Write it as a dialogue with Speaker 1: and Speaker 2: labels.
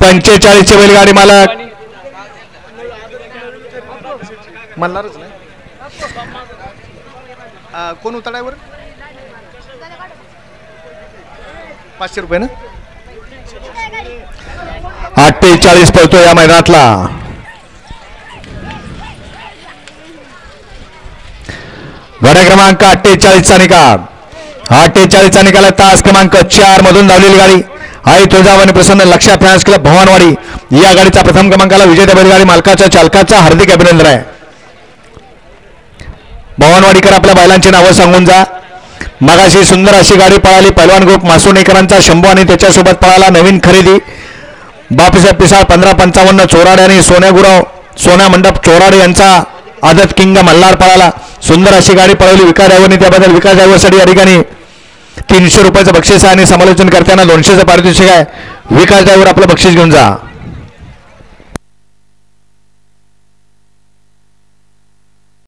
Speaker 1: 45 चे बैलगाडी मालक
Speaker 2: मल्हारच नाही कोण उतारावर 500 रुपये ना
Speaker 1: 48 पळतो या मैदानातला गाडी क्रमांक 48 चा निकाल 48 चा निकाल तास क्रमांक 4 मधून धावलेली गाडी आई तुळजाभवानी प्रसन्न लक्ष्या फॅन्स क्लब भवानवाडी या गाडीचा प्रथम क्रमांकाला विजेत्या बैलगाडी मालकाच्या चालकाचा हार्दिक अभिनंदन आहे. भवानवाडीकर आपल्या बैलांची नावं सांगून जा. मगाशी सुंदर अशी गाडी पळाली पैलवान ग्रुप मासुणेकरांचा शंभू आणि त्याच्यासोबत पळाला नवीन खरेदी बापूसाहेब पिसाळ 1555 चोराडे आणि सोन्या मंडप चोराडे यांचा आदत किंग मल्हार पळाला. सुंदर अशी गाडी पळवली विकास ड्रायव्हरने त्याबद्दल विकास ड्रायव्हरसाठी या ठिकाणी 300 रुपयाचं बक्षीस आहे आणि समालोचन करताना 200चं पारितोषिक आहे. विकास ड्रायव्हर आपलं बक्षीस घेऊन जा.